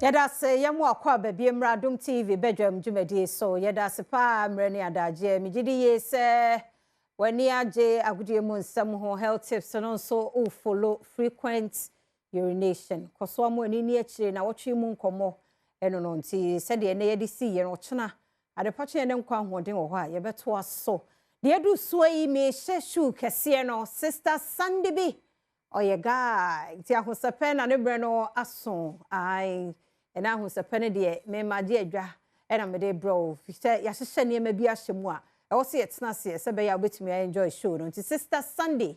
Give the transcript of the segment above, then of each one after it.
Yada se yamu akwa baby Adom TV Badwam Jumedi so yada se pa mreni adaje migidi ye se wani aje agudie mu nsam ho health tips no so o follow frequent urination koso amu ani ni akire na wotwe mu nkomo eno no nti se de ne yedi si ye no chena ade pache ne nkwa hoden wo ho a ye beto aso de edu so yi me hye kese no sister Sunday bi oye guy ti Ahosepe na ne bre no aso ai ena Ahosepe ne de me maje adwa ena me de bro fi ya hye ne ma bi ahyemu a e wo se yetena se se be ya obetumi enjoy show no nti sister Sunday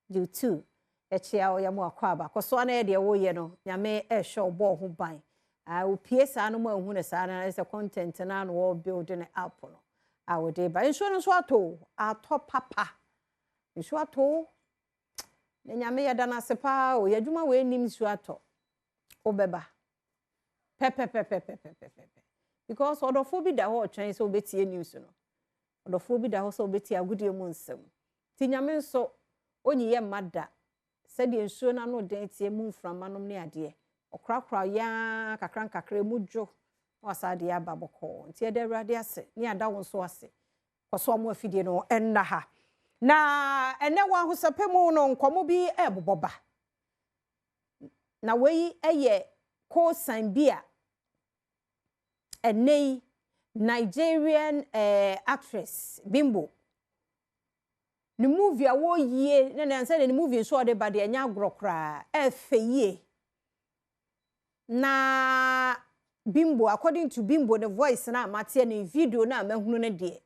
you too echia oya mu akwa ba koso na ye de wo ye no nyame e hwe obo ho ban o psa no ma hu ne sa na is a content na no wo building up no a wo de ba insurance ato papa insurance ato ne nyame ya dana se pa o yadwuma we nim su ato obeba pepe because odofo bi da ho twen so betie news no odofo bi da ho so betie agudie mu nsem ti nyame nso onyiye mada se de nsuo na no den tie mu mframanom ne ade okrakra ya kakra mudjo wasade ya baboko nti ede awrade ase ni ada won so ase koso mo afidie no enna ha na ene wa Ahosepe mu no nkomo bi eboboba na wei eye ko san bia ene Nigerian actress Bimbo ni movie a wo yie na say ni movie so de ba de anya agrokra efeye na Bimbo according to Bimbo the voice na matie na video na mahunu ne de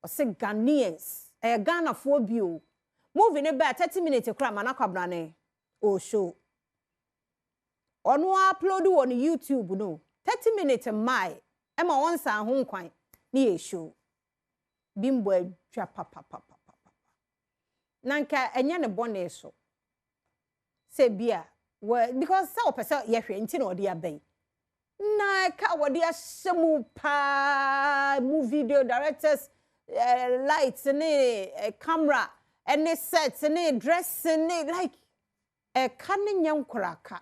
o se Ghanaians Ghana for bio movie ne ba 30 minutes kra mana kwabra ne o show onu upload on YouTube no 30 minutes mai e ma won san ho nkwan ne e show Bimbo adwa papa nanka enye ne bone so se bia because sa opese ye hwe nti na odi abai na ka wodi ahyemu pa movie video directors lights ne camera any sets ne dress ne like kan nyankraka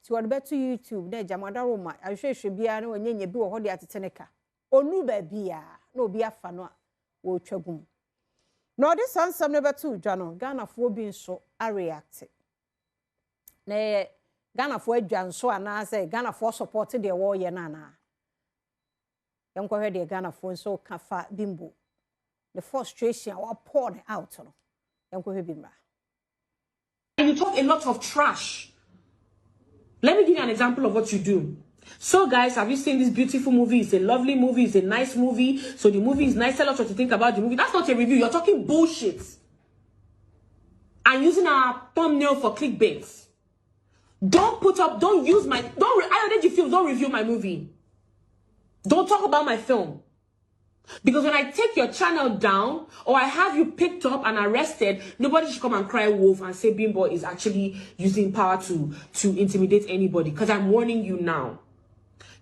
ti wodi beto YouTube na jamada roma ahwehwe bia na onyenye bi wo ho de ateteneka onu ba bia na obi afa no a wo twagum no this sansam ne beto dwa no Ghana fo bi nso a react na Ghana fo adwa nso ana say Ghana fo support de wo ye na na yanko hwe de Ghana fo nso kafa Bimbo the frustration wa pour out no yanko hwe bimra. And you talk a lot of trash. Let me give you an example of what you do. So guys, have you seen this beautiful movie? It's a lovely movie, it's a nice movie. So the movie is nice. Tell us what you think about the movie. That's not a review. You're talking bullshit. And using our thumbnail for clickbait. Don't put up, don't use my, I already feel, don't review my movie. Don't talk about my film. Because when I take your channel down, or I have you picked up and arrested, nobody should come and cry wolf and say Bimbo is actually using power to intimidate anybody. Because I'm warning you now.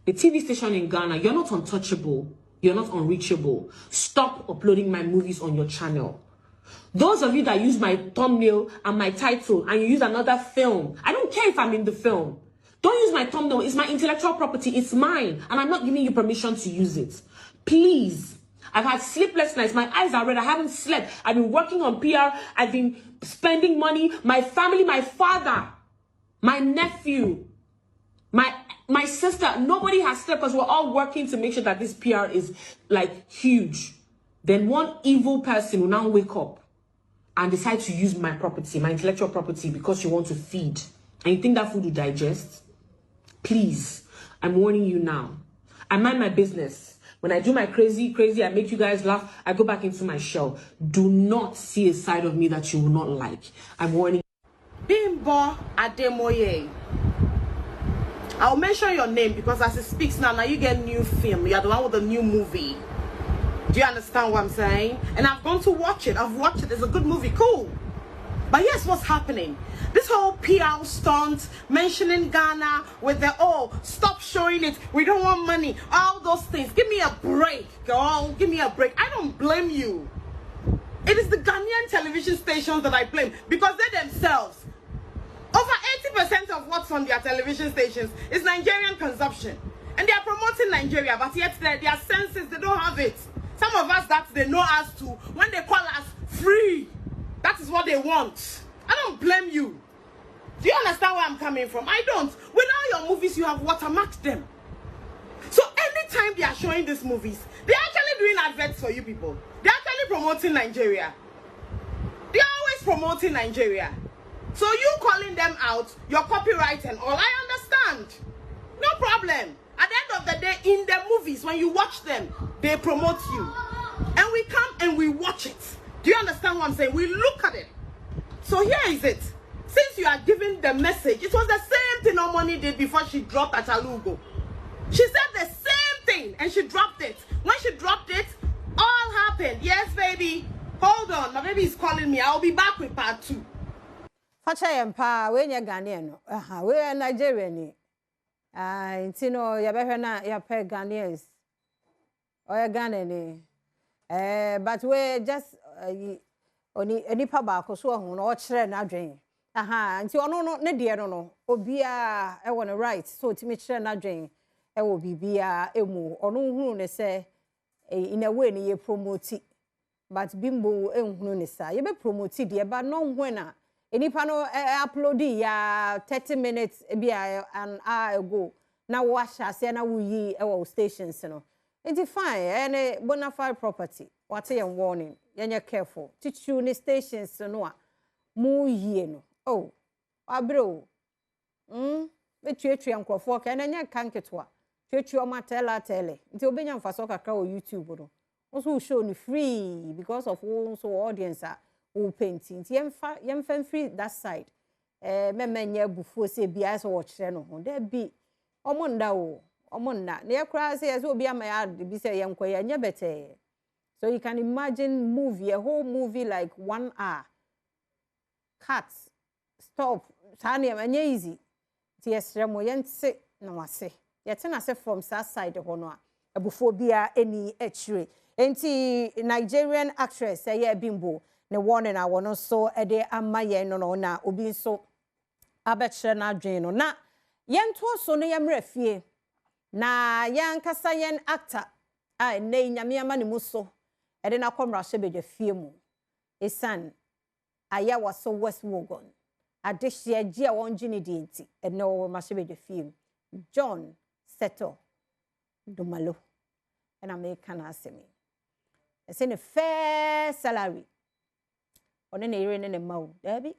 The TV station in Ghana, you're not untouchable. You're not unreachable. Stop uploading my movies on your channel. Those of you that use my thumbnail and my title and you use another film, I don't care if I'm in the film. Don't use my thumbnail. It's my intellectual property. It's mine. And I'm not giving you permission to use it. Please. I've had sleepless nights. My eyes are red. I haven't slept. I've been working on PR. I've been spending money. My family, my father, my nephew, my sister. Nobody has slept because we're all working to make sure that this PR is like huge. Then one evil person will now wake up and decide to use my property, my intellectual property, because you want to feed. And you think that food will digest? Please, I'm warning you now. I mind my business. When I do my crazy, I make you guys laugh, I go back into my shell. Do not see a side of me that you will not like. I'm warning you. Bimbo Ademoye. I'll mention your name because as it speaks now you get new film. You're the one with the new movie. Do you understand what I'm saying? And I've gone to watch it. I've watched it. It's a good movie. Cool. But yes, what's happening? This whole PR stunt mentioning Ghana with the, oh, stop showing it. We don't want money. All those things. Give me a break, girl. Give me a break. I don't blame you. It is the Ghanaian television stations that I blame because they themselves. Over 80% of what's on their television stations is Nigerian consumption. And they are promoting Nigeria, but yet their senses, they don't have it. Some of us that they know us to, when they call us free, that is what they want. I don't blame you. Do you understand where I'm coming from? I don't. With all your movies, you have watermarked them. So anytime they are showing these movies, they're actually doing adverts for you people. They're actually promoting Nigeria. They're always promoting Nigeria. So you calling them out, your copyright and all, I understand. No problem. At the end of the day, in the movies, when you watch them, they promote you. And we come and we watch it. Do you understand what I'm saying? We look at it. So here is it. Since you are giving the message, it was the same thing Omoni did before she dropped Achalugo. She said the same thing and she dropped it. When she dropped it, all happened. Yes, baby. Hold on. My baby is calling me. I'll be back with part 2. Facha yempa, we nye Ghanaian. We are Nigerian. Intino, yabehe na yape Ghanaians. Or Ghanaian. But we just oni pa ba ko so ho no kire na adwen. Nti ono no ne de no obia e won right so timi kire na adwen e wo bibia emu ono hunu ne se in a way ni ye promote but Bimbo enhunu ne sa ye be promote de ba no hwena enipa no upload ya 30 minutes bia an hour ago na wo ahya na wo yi e wo stations no it's fine any bona fide property what you warning you're careful teach you ni stations no a mu yie no oh abro betwetwe nkrofo ka na nya kanketwa twetwe o matele nti obenya mfaso kakra o YouTube no also show ni free because of so audience who painting nti yemfa free that side memenya bufuo se bia so wo kire no ho da bi omonda o omonda na yakura se yeso obi amaya bi se yenkoya nya bete. So you can imagine movie, a whole movie like 1 hour. Cuts, stop, tani anya easy. Ti esremo yense na wase. Yete na se from south side hono a ebuphobia eni echire. Enti Nigerian actress eye Bimbo ne warning na wono so ede amaye no na obi so abechire na adwen no na yento so no yemre fie na yankasa yen actor a ne nyame ama ne muso ede na komra Ahosebe fie mu esan aya waso West Wogon adehye agi a wonjini di enti ene wo Ahosebe fie John Seto Dumalo and American asemi ese ne fair salary one na ire ne ma o dabi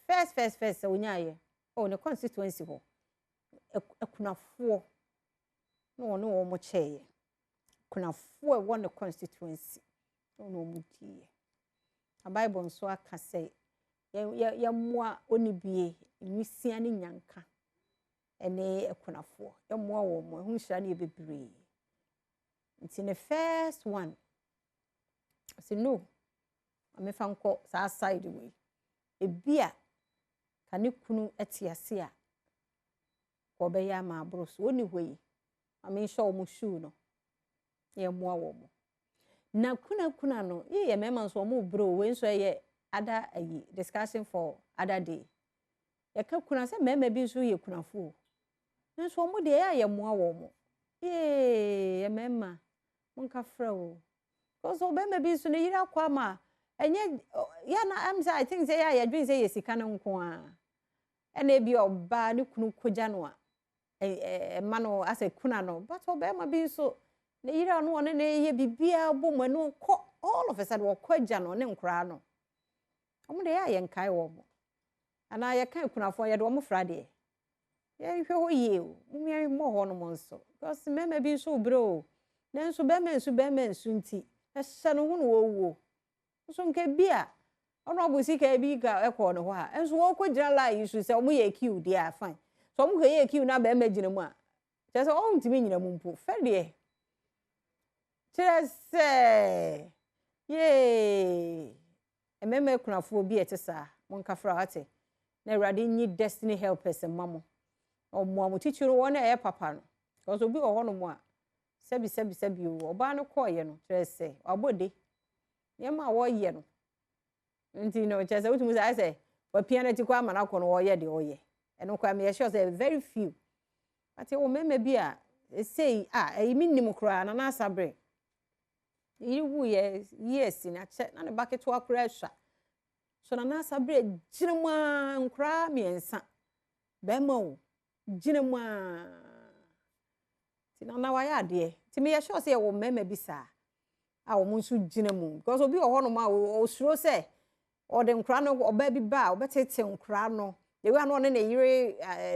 first onyaye o ne constituency ho ekunafo no wo mo cheye kunafo e won constituency no mo tie a bible nso aka say ya moa onibie nwisia ne nyanka ene ekunafo ya moa wo mo hu hira ne bebre nti ne first one say no amefa nko sa side way ebia kane kunu etiase a ko be ya ma abro so oni hwe ame sho mo shoe no ye moa wo mo na kuna no ye mema nso mo bro we nso ye other discussion for other day ye ka kuna se mema bi nso ye kunafo nso mo de ye moa wo mo ye mema monka fra o so mema bi nso ne yira kwa ma enye ya na am say I think say ya dream say ye sika no nko a ene bi oba ne kunu koja no a mano as a kuna no but obema bi nso ne yira no one ne ye bibia bomo no ko all of a sudden wo kwaja no ne nkra no omo de ya ye nkai wo mo ana ye kan kunafo ye de omo fra de ye hwe ho ye o mi mo ho no mo nso because mema bi nso bro ne nso bema nso nti ehye no hu no wo nso nke bia ono obusi ka bi ga ekọ no ho a enso wo kwajira la yisu se omo ye kiu de a fine so omo ka ye kiu na ba imagine mu a je se o ntimi nyina mu mpo fe de Chese ye ememe kunafo bi etesa monka fra hate na Awurade nyi destiny helpers mamo omo amutichiro wona e papa no because obi wo hono mu a sebi oba no koye no chese abode yema wo ye no nti no chese utumu say wa piano ti kwa mana ko no wo ye de oye and no kwa me sure say very few but e wo meme bi a say e mi nim kra na sabre you yes na che na ne bucket wa kra hwa so na sabre ginema nkra miensa be ma wo ginema ti na wa ya de ti me sure say wo meme bi sa a wo nso ginemu because obi wo no ma o suro say o de nkra no oba bi ba obetete nkra no the way no ne yire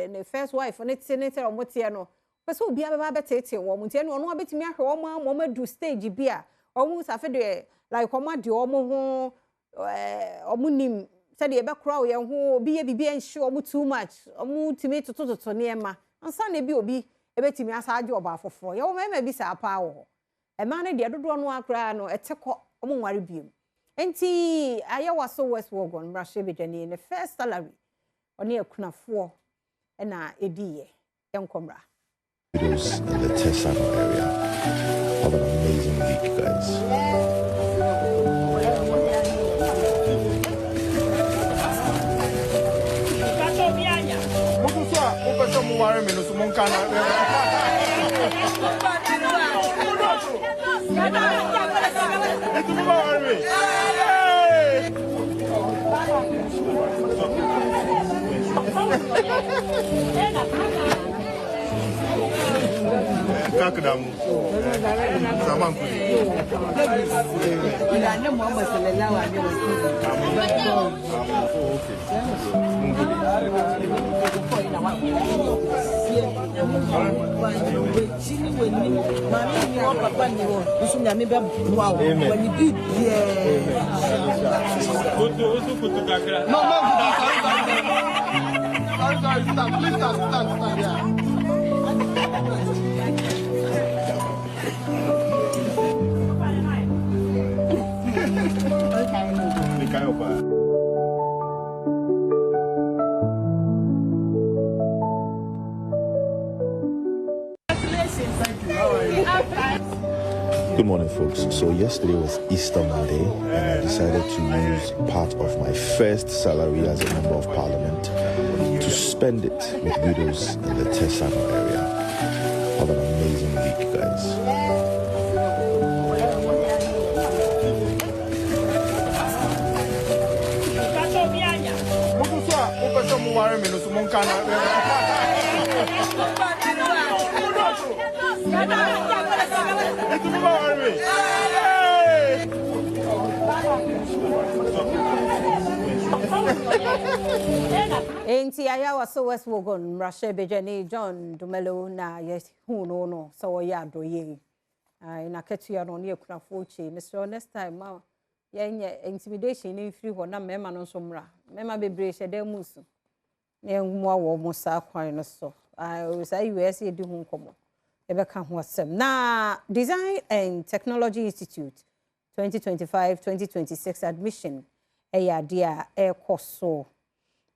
ne first wife ne tete o motie no pese obi abeba betete wo motie no no abetimi ahwe wo ma madu stage bi a o mu safe de like o ma de o mo ho o mu nim se de be kra o ye ho obi ye bibi enhye o mu too much o mu timi tototo ne ma ansa na bi obi ebetimi asaje oba afofo ye wo mema bi sa pa wo e ma ne de dodo no akra no eteko o mu nware biem enti aye waso West Wogon brashe bedani ne first salary oni akunafo na ediye yenkomra videos in the Tesano area. Have an amazing week, guys. Kakadamu. Zaman kuli. Ina Muhammad sallallahu alaihi wasallam. Good morning, folks. So yesterday was Easter Monday, and I decided to use part of my first salary as a member of parliament to spend it with widows in the Tesano area. Have an amazing week, guys. Enti aya waso West Wogon brashe bedani John Dumelo na yes hu no so ya doye na ketua no ne akunafo chi Mr. next time ma yenye intimidation ni free ho na mema no so mra mema bebre hede musu ne mu awo mu sa kwan no so sa US edi hu nkomo ebeka ho asem na Design and Technology Institute 2025-2026 admission eya dia ekoso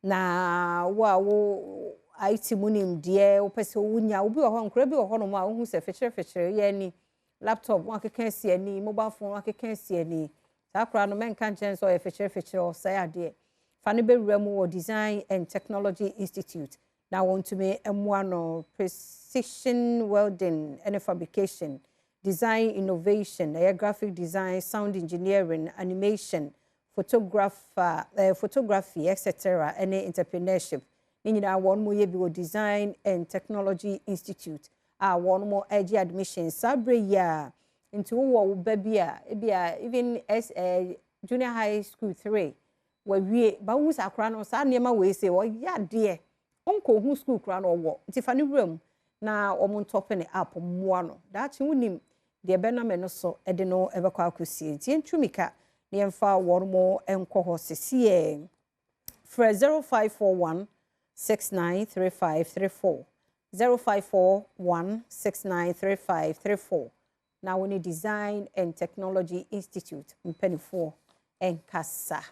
na wo IT munim de opese wunya obi ho nkra bi ho no ma wo hu se fechere ye ni laptop wa keka si ani mobile phone wa keka si ani sakra no men kan chen so e fechere o say ade fa ne bewura mu wo Design and Technology Institute na want to me no precision welding and fabrication, design innovation, graphic design, sound engineering, animation, photography, etc. Any entrepreneurship. Nina one more year Design and Technology Institute. One more edgy admission. Sabre ya into baby even as a junior high school 3. Where we bawus akrano sa niema we say oh ya dear. Onko hu school kra no wo ntifani room na omontop ne app moa no daachi wunim de be na me no so ede no ebekwa akosie nti entwumika ne emfa wormo enko ho sesie for 0541 693534 0541 693534 na woni Design and Technology Institute mpenifo enkasa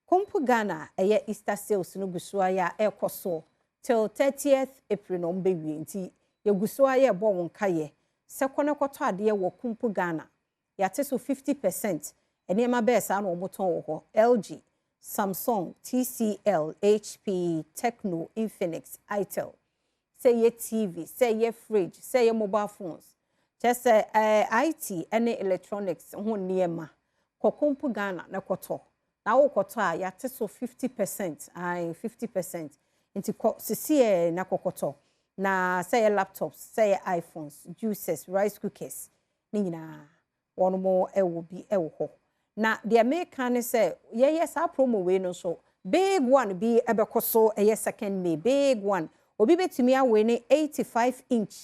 Kompu Ghana eye Easter sales no gusua ya ekoso till 30th April no mbewie nti ye gusua ya bo wonka ye sekone kwoto ade wo Kompu Ghana ya te so 50% ene ma be sa na omoton wo ho LG Samsung, TCL, HP, Tecno, Infinix, Itel. Say your TV, say your fridge, say your mobile phones. Just IT, any electronics, one near ma. Kokumpu Ghana, na koto. Na o koto a ya so 50%, 50%. Into CCA na kokoto. Na say laptops, say iPhones, juices, rice cookers. Nina, one more will be ho. Na the American say, yes, our promo way no so. Big one be ebekoso a yes second May. Big one. Obi to me winning 85-inch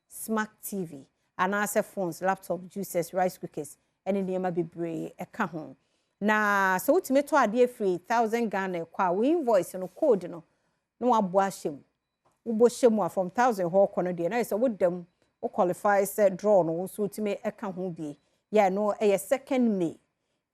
smart TV. And answer phones, laptop, juices, rice cookers, and in the Yama be brave a kahon. Na so to me to a dear free 1,000 Ghana kwa we invoice no code no abwashim. Uboshimwa from 1,000 ho kono de na so with them o qualify said draw no so to me a kahon be. Yeah, no a second May.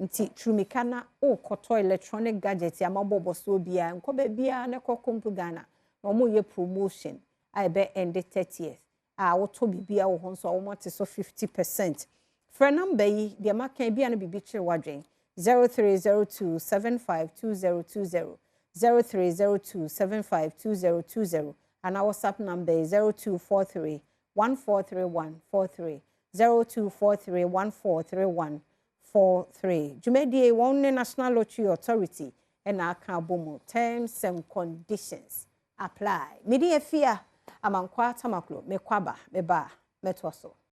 Nti trumikana o koto electronic gadgets ya mabobo so bia nkoba bia na kokompu Ghana. No mo ye promotion. I be end the 30th. Woto bibia wo honso wo mate so 50%. For number yi de maka bia na bibi kire wadwen 0302752020 0302752020 and our WhatsApp number is 0243143143 0243143143. Jumedie won National Lottery Authority and aka bomo terms and conditions apply. Media fear amankwa tamaklo mekwaba meba metwaso.